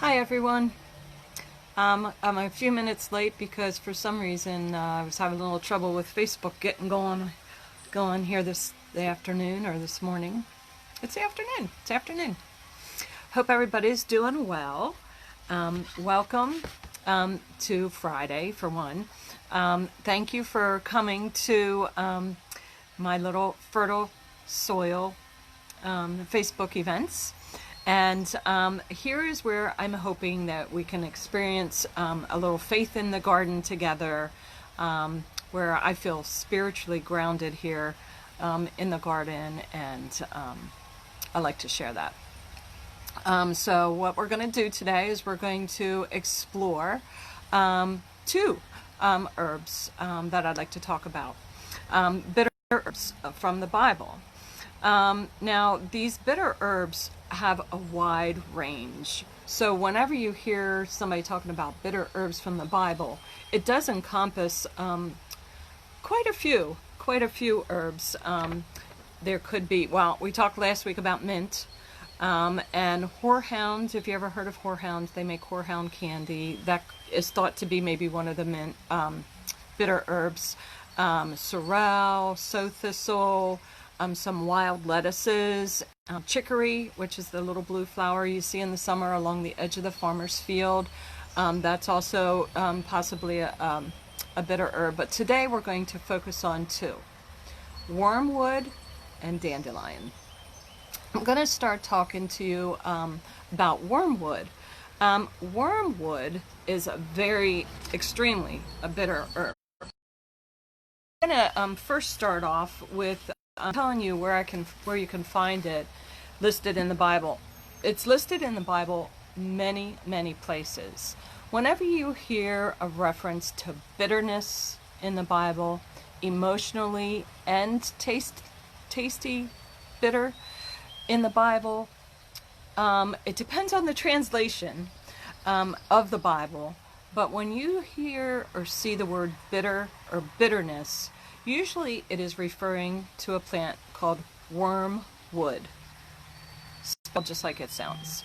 Hi everyone. I'm a few minutes late because for some reason I was having a little trouble with Facebook getting going here the afternoon or this morning. It's the afternoon. It's afternoon. Hope everybody's doing well. Welcome to Friday for one. Thank you for coming to my little fertile soil Facebook events. And here is where I'm hoping that we can experience a little faith in the garden together, where I feel spiritually grounded here in the garden, and I like to share that. So what we're going to do today is we're going to explore two herbs that I'd like to talk about. Bitter herbs from the Bible. Now, these bitter herbs have a wide range. So whenever you hear somebody talking about bitter herbs from the Bible, it does encompass quite a few herbs. There could be, well, we talked last week about mint and horehound. If you ever heard of horehound, they make horehound candy. That is thought to be maybe one of the mint bitter herbs. Sorrel, sow thistle, some wild lettuces, chicory, which is the little blue flower you see in the summer along the edge of the farmer's field. That's also possibly a bitter herb. But today we're going to focus on two, wormwood and dandelion. I'm going to start talking to you about wormwood. Wormwood is extremely a bitter herb. I'm going to first start off with telling you where you can find it listed in the Bible. It's listed in the Bible many places. Whenever you hear a reference to bitterness in the Bible, emotionally and tasty bitter in the Bible, it depends on the translation of the Bible. But when you hear or see the word bitter or bitterness, usually it is referring to a plant called wormwood, spelled just like it sounds.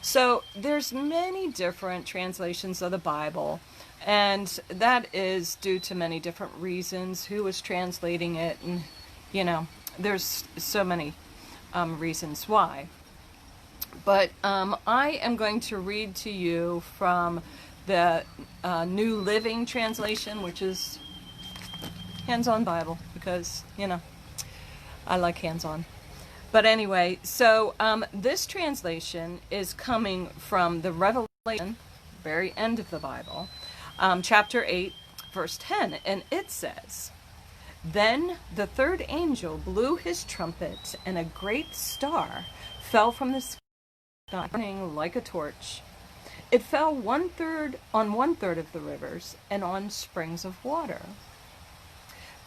So there's many different translations of the Bible, and that is due to many different reasons, who was translating it, and there's so many reasons why. But I am going to read to you from the New Living Translation, which is hands-on Bible, because I like hands-on. But anyway, so this translation is coming from the Revelation, very end of the Bible, chapter 8, verse 10, and it says, "Then the third angel blew his trumpet, and a great star fell from the sky, burning like a torch. It fell on one third of the rivers and on springs of water.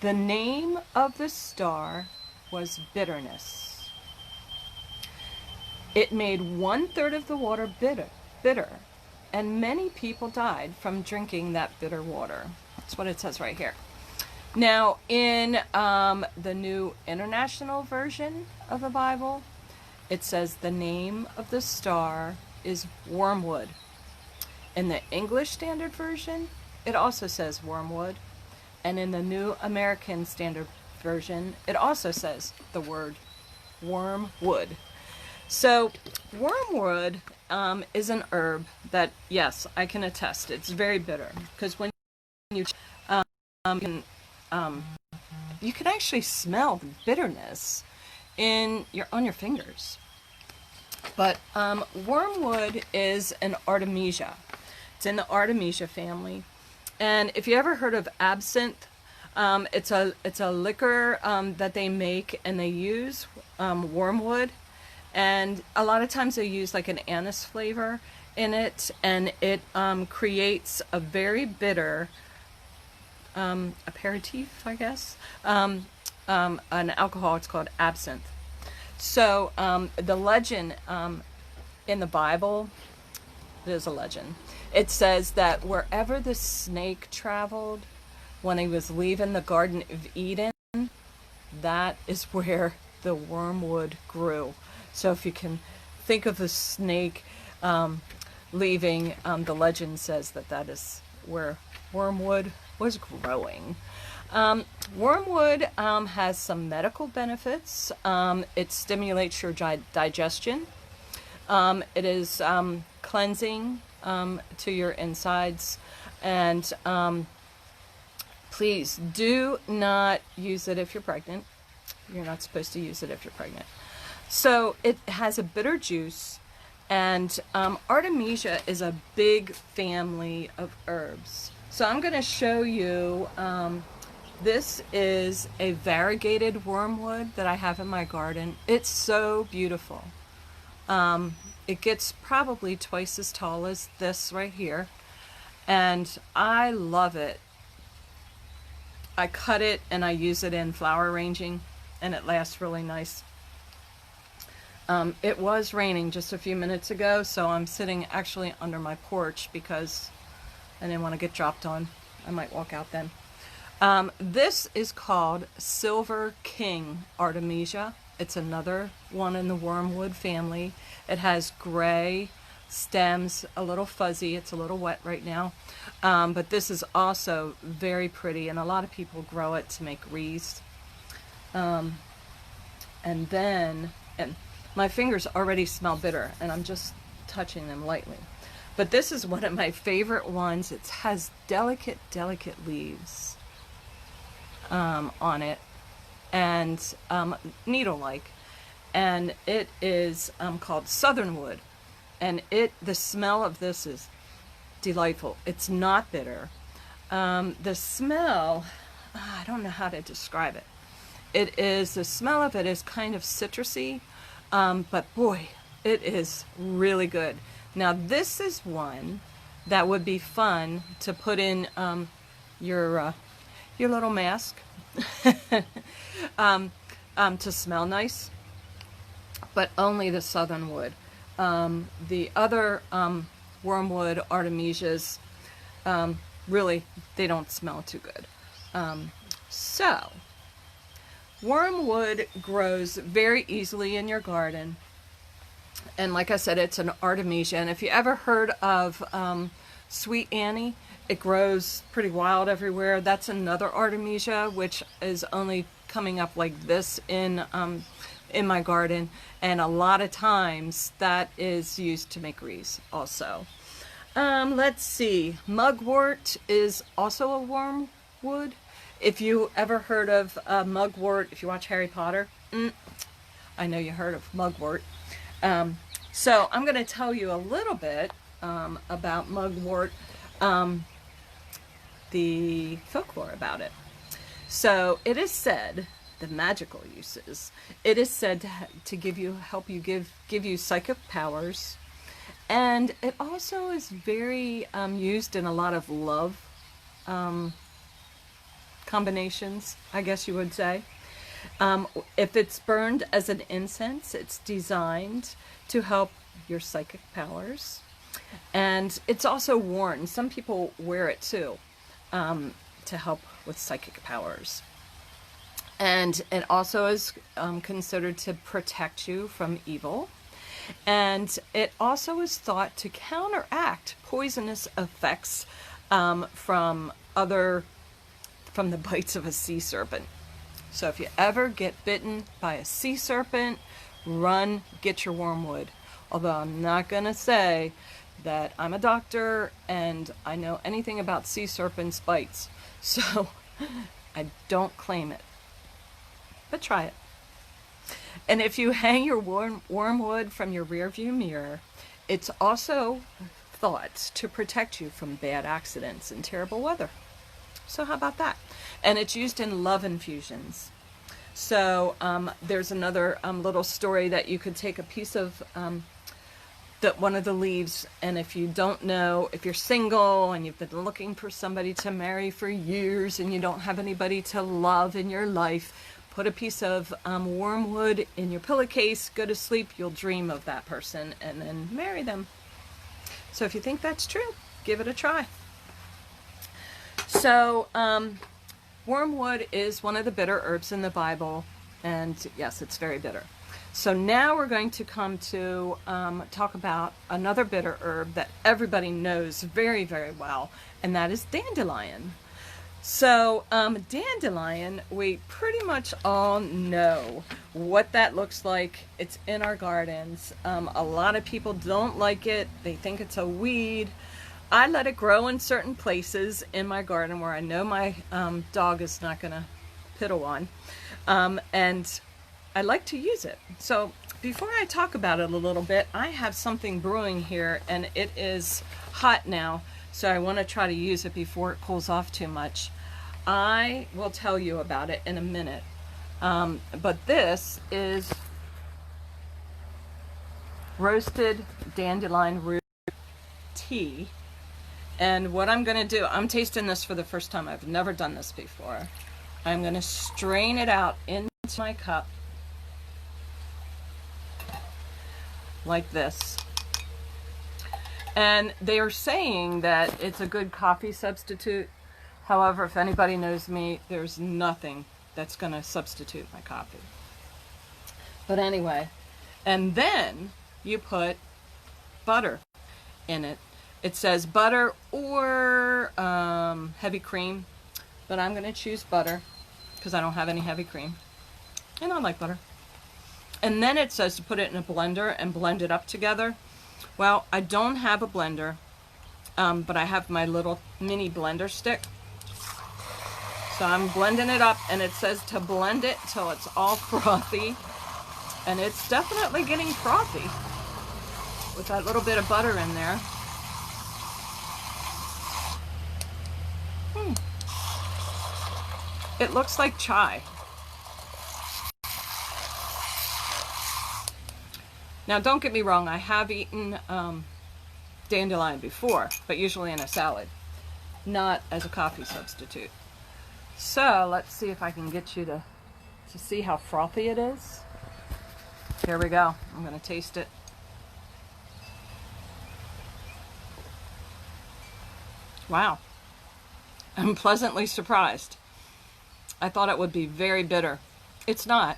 The name of the star was bitterness. It made one third of the water bitter, and many people died from drinking that bitter water." That's what it says right here. Now, in the New International Version of the Bible, it says the name of the star is wormwood. In the English Standard Version, it also says wormwood. And in the New American Standard Version, it also says the word wormwood. So wormwood is an herb that, yes, I can attest, it's very bitter. Because when you you can actually smell the bitterness on your fingers. But wormwood is an artemisia. It's in the artemisia family. And if you ever heard of absinthe, it's a liquor that they make, and they use wormwood, and a lot of times they use like an anise flavor in it, and it creates a very bitter aperitif, I guess, an alcohol. It's called absinthe. So the legend in the Bible, there's a legend. It says that wherever the snake traveled when he was leaving the Garden of Eden, that is where the wormwood grew. So if you can think of a snake leaving. The legend says that that is where wormwood was growing. Wormwood has some medical benefits. It stimulates your digestion. It is cleansing to your insides. And please do not use it if you're pregnant. You're not supposed to use it if you're pregnant. So it has a bitter juice. And Artemisia is a big family of herbs. So I'm going to show you, this is a variegated wormwood that I have in my garden. It's so beautiful. It gets probably twice as tall as this right here. And I love it. I cut it and I use it in flower arranging, and it lasts really nice. It was raining just a few minutes ago, so I'm sitting actually under my porch because I didn't want to get dropped on. I might walk out then. This is called Silver King Artemisia. It's another one in the wormwood family. It has gray stems, a little fuzzy. It's a little wet right now. But this is also very pretty, and a lot of people grow it to make wreaths. And my fingers already smell bitter, and I'm just touching them lightly. But this is one of my favorite ones. It has delicate, delicate leaves on it, and needle-like. And it is called southernwood. And the smell of this is delightful. It's not bitter. The smell, I don't know how to describe it. The smell of it is kind of citrusy, but boy, it is really good. Now this is one that would be fun to put in your little mask to smell nice, but only the southernwood. The other wormwood artemisias, really, they don't smell too good. So, wormwood grows very easily in your garden. And like I said, it's an artemisia. And if you ever heard of Sweet Annie, it grows pretty wild everywhere. That's another artemisia, which is only coming up like this in my garden. And a lot of times that is used to make wreaths also. Let's see. Mugwort is also a wormwood. If you ever heard of mugwort, if you watch Harry Potter, I know you heard of mugwort. So I'm going to tell you a little bit about mugwort, the folklore about it. So it is said, the magical uses, it is said to give you psychic powers, and it also is very used in a lot of love combinations, I guess you would say. If it's burned as an incense, it's designed to help your psychic powers. And it's also worn. Some people wear it too, to help with psychic powers. And it also is considered to protect you from evil. And it also is thought to counteract poisonous effects from the bites of a sea serpent. So if you ever get bitten by a sea serpent, run, get your wormwood. Although I'm not going to say that I'm a doctor and I know anything about sea serpents' bites. So I don't claim it. But try it. And if you hang your wormwood from your rearview mirror, it's also thought to protect you from bad accidents and terrible weather. So how about that? And it's used in love infusions. So there's another little story that you could take a piece of one of the leaves, and if you don't know, if you're single and you've been looking for somebody to marry for years and you don't have anybody to love in your life, put a piece of wormwood in your pillowcase, go to sleep, you'll dream of that person, and then marry them. So if you think that's true, give it a try. So, wormwood is one of the bitter herbs in the Bible, and yes, it's very bitter. So now we're going to come to talk about another bitter herb that everybody knows very, very well, and that is dandelion. So dandelion, we pretty much all know what that looks like. It's in our gardens. A lot of people don't like it. They think it's a weed. I let it grow in certain places in my garden where I know my dog is not going to piddle on. And I like to use it. So before I talk about it a little bit, I have something brewing here, and it is hot now. So I want to try to use it before it cools off too much. I will tell you about it in a minute. But this is roasted dandelion root tea. And what I'm going to do, I'm tasting this for the first time. I've never done this before. I'm going to strain it out into my cup like this. And they are saying that it's a good coffee substitute. However, if anybody knows me, there's nothing that's going to substitute my coffee. But anyway, and then you put butter in it. It says butter or heavy cream, but I'm going to choose butter because I don't have any heavy cream. And I like butter. And then it says to put it in a blender and blend it up together. Well, I don't have a blender, but I have my little mini blender stick. So I'm blending it up, and it says to blend it till it's all frothy. And it's definitely getting frothy with that little bit of butter in there. It looks like chai. Now, don't get me wrong, I have eaten dandelion before, but usually in a salad, not as a coffee substitute. So, let's see if I can get you to see how frothy it is. Here we go. I'm going to taste it. Wow. I'm pleasantly surprised. I thought it would be very bitter. It's not.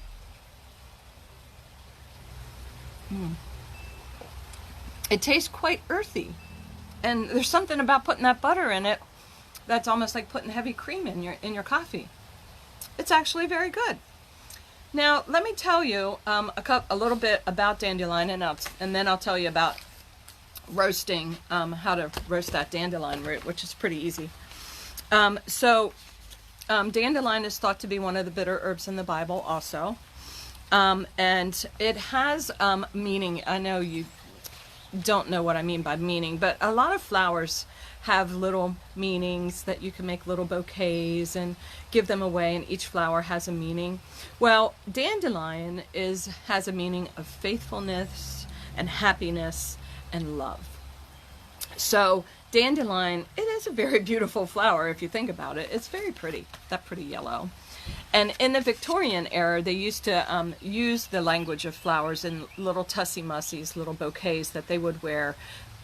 It tastes quite earthy. And there's something about putting that butter in it that's almost like putting heavy cream in your coffee. It's actually very good. Now, let me tell you a little bit about dandelion, and then I'll tell you about roasting, how to roast that dandelion root, which is pretty easy. Dandelion is thought to be one of the bitter herbs in the Bible also. And it has meaning. I know you don't know what I mean by meaning, but a lot of flowers have little meanings that you can make little bouquets and give them away, and each flower has a meaning. Well, dandelion has a meaning of faithfulness and happiness and love. So dandelion, it is a very beautiful flower if you think about it. It's very pretty, that pretty yellow. And in the Victorian era, they used to use the language of flowers in little tussy-mussies, little bouquets that they would wear,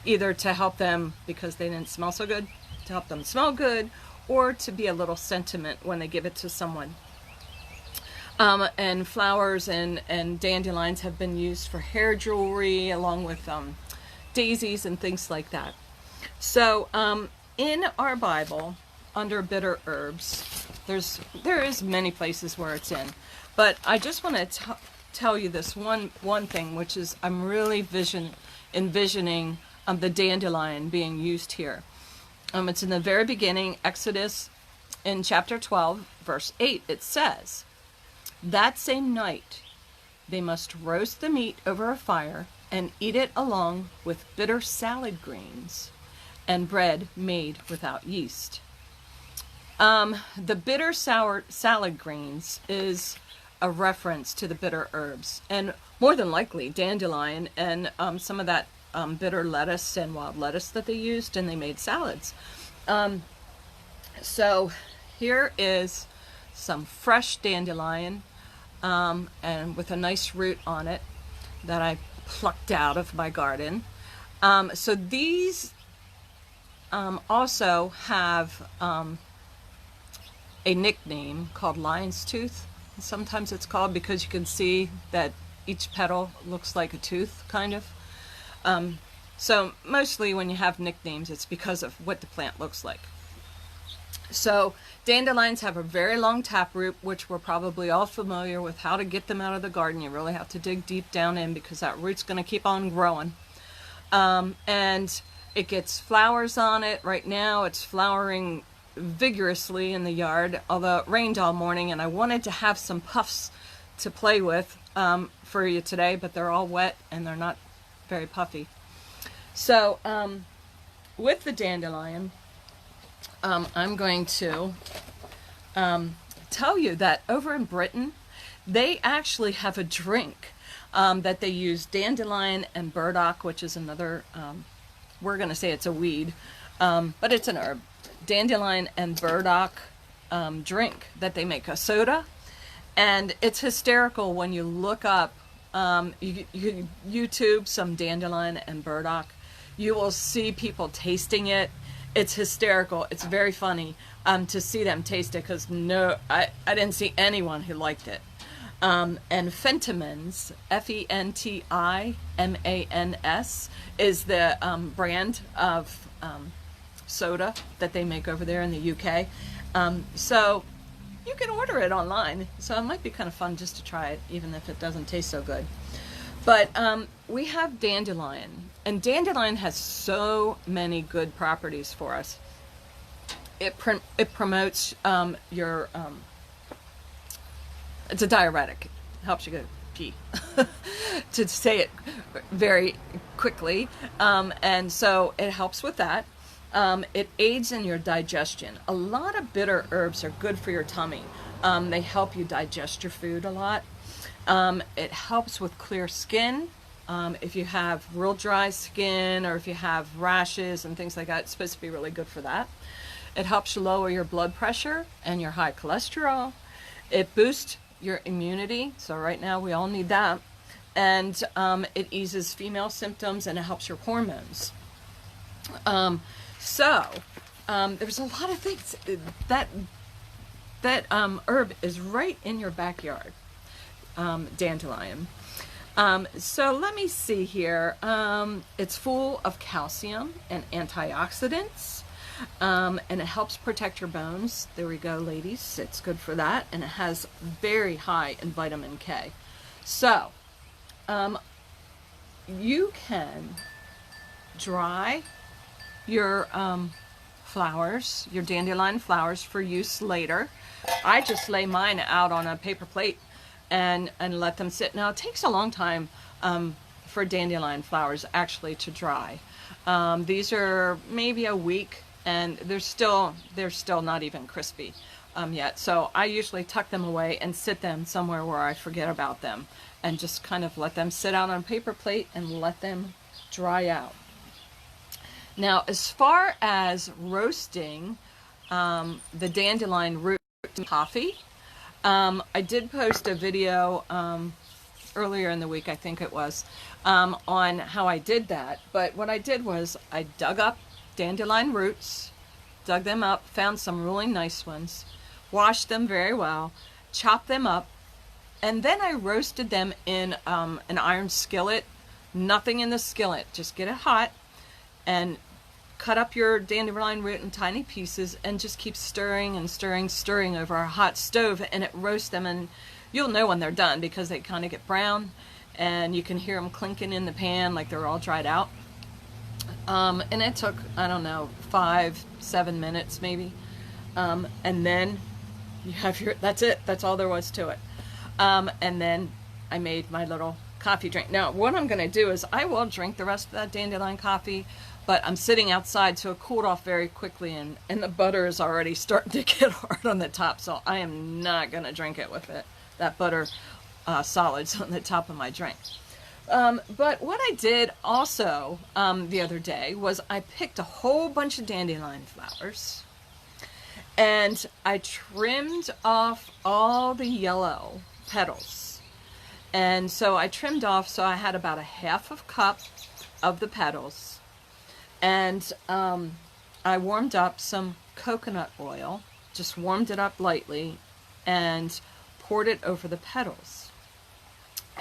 either to help them, because they didn't smell so good, to help them smell good, or to be a little sentiment when they give it to someone. And flowers and dandelions have been used for hair jewelry, along with daisies and things like that. So in our Bible, under bitter herbs, there is many places where it's in, but I just want to tell you this one thing, which is I'm really envisioning the dandelion being used here. It's in the very beginning, Exodus, in chapter 12, verse 8. It says, "That same night they must roast the meat over a fire and eat it along with bitter salad greens and bread made without yeast." The bitter sour salad greens is a reference to the bitter herbs, and more than likely dandelion and some of that bitter lettuce and wild lettuce that they used, and they made salads. So here is some fresh dandelion, and with a nice root on it that I plucked out of my garden. So these also have a nickname called lion's tooth. Sometimes it's called because you can see that each petal looks like a tooth, kind of. So mostly when you have nicknames, it's because of what the plant looks like. So dandelions have a very long taproot, which we're probably all familiar with how to get them out of the garden. You really have to dig deep down in because that root's going to keep on growing. And it gets flowers on it. Right now it's flowering vigorously in the yard, although it rained all morning, and I wanted to have some puffs to play with for you today, but they're all wet and they're not very puffy. So with the dandelion, I'm going to tell you that over in Britain, they actually have a drink that they use dandelion and burdock, which is another, we're going to say it's a weed, but it's an herb. Dandelion and burdock drink that they make, a soda. And it's hysterical when you look up, you YouTube some dandelion and burdock. You will see people tasting it. It's hysterical. It's very funny to see them taste it, because I didn't see anyone who liked it. And Fentimans, Fentimans, is the brand of soda that they make over there in the UK. So you can order it online. So it might be kind of fun just to try it, even if it doesn't taste so good. But we have dandelion. And dandelion has so many good properties for us. It promotes your... it's a diuretic. It helps you go pee, to say it very quickly. And so it helps with that. It aids in your digestion. A lot of bitter herbs are good for your tummy. They help you digest your food a lot. It helps with clear skin. If you have real dry skin, or if you have rashes and things like that, it's supposed to be really good for that. It helps you lower your blood pressure and your high cholesterol. It boosts your immunity, so right now we all need that. And it eases female symptoms, and it helps your hormones. So there's a lot of things. That herb is right in your backyard, dandelion. So let me see here. It's full of calcium and antioxidants, and it helps protect your bones. There we go, ladies. It's good for that, and it has very high in vitamin K. So you can dry your flowers, your dandelion flowers, for use later. I just lay mine out on a paper plate and let them sit. Now it takes a long time for dandelion flowers actually to dry. These are maybe a week, and they're still not even crispy yet. So I usually tuck them away and sit them somewhere where I forget about them, and just kind of let them sit out on a paper plate and let them dry out. Now, as far as roasting the dandelion root in coffee, I did post a video earlier in the week, I think it was, on how I did that. But what I did was I dug up dandelion roots, dug them up, found some really nice ones, washed them very well, chopped them up, and then I roasted them in an iron skillet. Nothing in the skillet, just get it hot, and cut up your dandelion root in tiny pieces, and just keep stirring and stirring over a hot stove, and it roasts them. And you'll know when they're done because they kind of get brown, and you can hear them clinking in the pan like they're all dried out. And it took, I don't know, 5-7 minutes maybe. And then you have that's it. That's all there was to it. And then I made my little coffee drink. Now, what I'm going to do is I will drink the rest of that dandelion coffee, but I'm sitting outside, so it cooled off very quickly, and the butter is already starting to get hard on the top, so I am not going to drink it with it. That butter solids on the top of my drink. But what I did also the other day was I picked a whole bunch of dandelion flowers, and I trimmed off all the yellow petals. And so I trimmed off, so I had about a half a cup of the petals. And I warmed up some coconut oil, just warmed it up lightly, and poured it over the petals.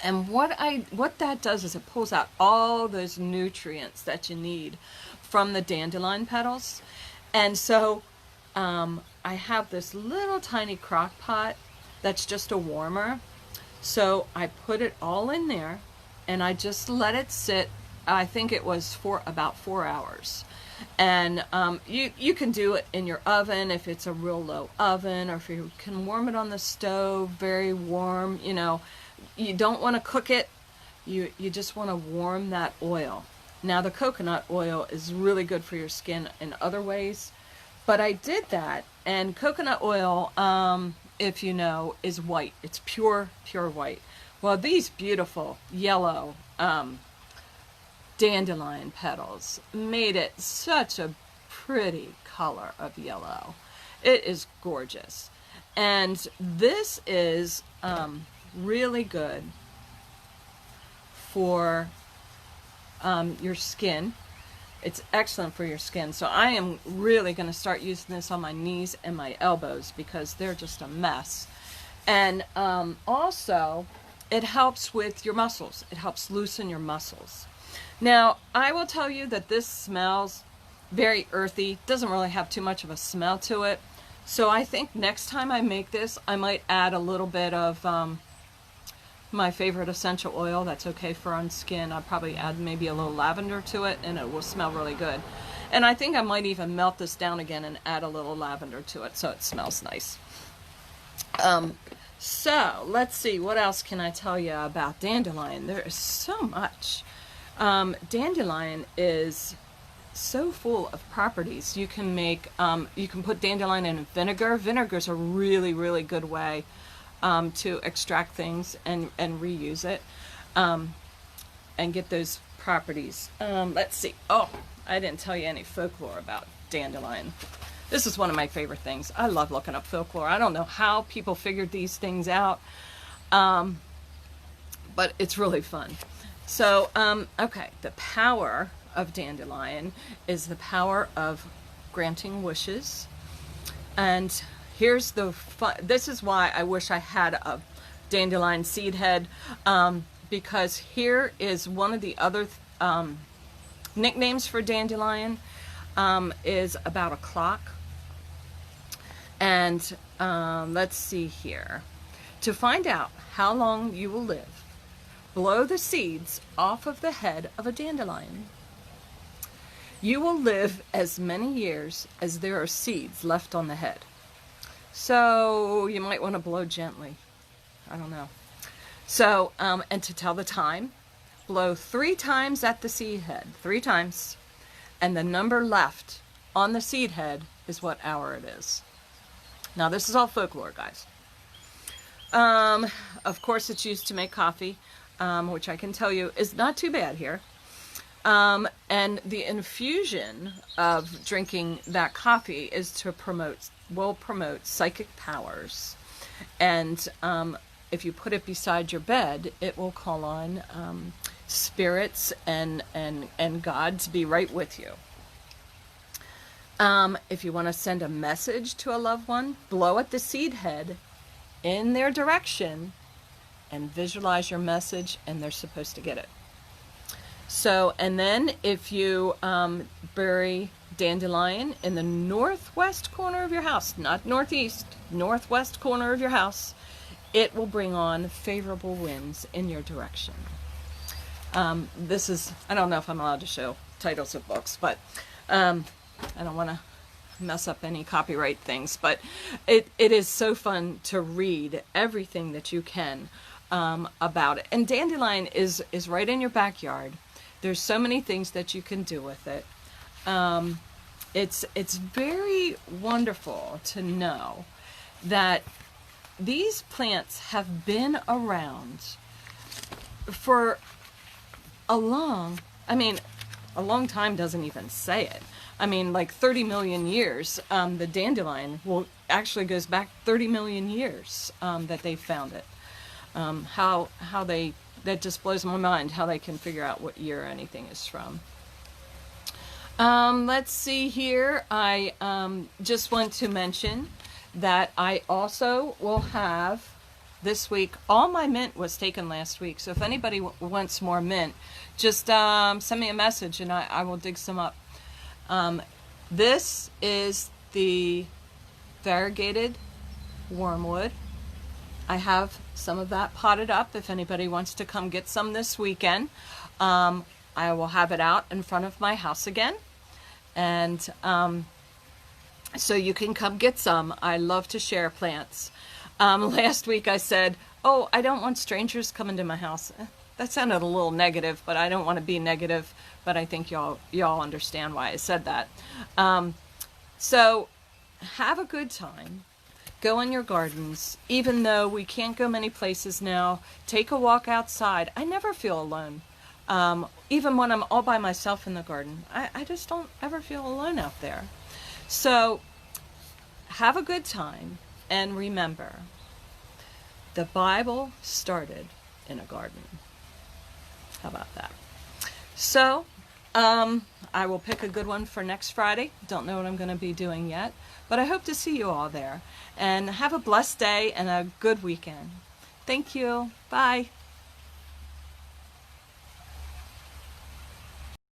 And what that does is it pulls out all those nutrients that you need from the dandelion petals. And so I have this little tiny crock pot that's just a warmer. So I put it all in there and I just let it sit. I think it was for about 4 hours. And you can do it in your oven if it's a real low oven, or if you can warm it on the stove, very warm. You know, you don't want to cook it. You just want to warm that oil. Now the coconut oil is really good for your skin in other ways, but I did that. And coconut oil, if you know, is white. It's pure white. Well, these beautiful yellow dandelion petals made it such a pretty color of yellow. It is gorgeous. And this is really good for your skin. It's excellent for your skin. So I am really going to start using this on my knees and my elbows because they're just a mess. And also, it helps with your muscles. It helps loosen your muscles. Now, I will tell you that this smells very earthy. Doesn't really have too much of a smell to it. So I think next time I make this, I might add a little bit of my favorite essential oil that's okay for on skin. I'll probably add maybe a little lavender to it, and it will smell really good. And I think I might even melt this down again and add a little lavender to it so it smells nice. So let's see, what else can I tell you about dandelion? There is so much. Dandelion is so full of properties. You can make, you can put dandelion in vinegar. Vinegar is a really, really good way to extract things and reuse it and get those properties. Let's see. Oh, I didn't tell you any folklore about dandelion. This is one of my favorite things. I love looking up folklore. I don't know how people figured these things out, but it's really fun. So, okay, the power of dandelion is the power of granting wishes. And here's the fun. This is why I wish I had a dandelion seed head, because here is one of the other nicknames for dandelion, is about a clock. And let's see here. To find out how long you will live, blow the seeds off of the head of a dandelion. You will live as many years as there are seeds left on the head. So you might want to blow gently. I don't know. So, and to tell the time, blow 3 times at the seed head, 3 times, and the number left on the seed head is what hour it is. Now this is all folklore, guys. Of course it's used to make coffee, which I can tell you is not too bad here. And the infusion of drinking that coffee is to will promote psychic powers. And if you put it beside your bed, it will call on spirits and God to be right with you. If you want to send a message to a loved one, blow at the seed head in their direction and visualize your message, and they're supposed to get it. So, and then if you bury dandelion in the northwest corner of your house, not northeast, northwest corner of your house, it will bring on favorable winds in your direction. This is, I don't know if I'm allowed to show titles of books, but I don't want to mess up any copyright things, but it is so fun to read everything that you can about it. And dandelion is right in your backyard. There's so many things that you can do with it. It's very wonderful to know that these plants have been around for a long time doesn't even say it. I mean, like 30 million years. The dandelion actually goes back 30 million years that they found it. That just blows my mind how they can figure out what year anything is from. Let's see here. I just want to mention that I also will have this week. All my mint was taken last week, so if anybody wants more mint, just send me a message and I will dig some up. This is the variegated wormwood. I have some of that potted up if anybody wants to come get some this weekend. I will have it out in front of my house again, and so you can come get some. I love to share plants. Last week I said, oh, I don't want strangers coming to my house. That sounded a little negative, but I don't want to be negative, but I think y'all understand why I said that. So have a good time. Go in your gardens. Even though we can't go many places now, take a walk outside. I never feel alone. Even when I'm all by myself in the garden, I just don't ever feel alone out there. So have a good time, and remember, the Bible started in a garden. How about that? So I will pick a good one for next Friday. Don't know what I'm going to be doing yet, but I hope to see you all there. And have a blessed day and a good weekend. Thank you. Bye.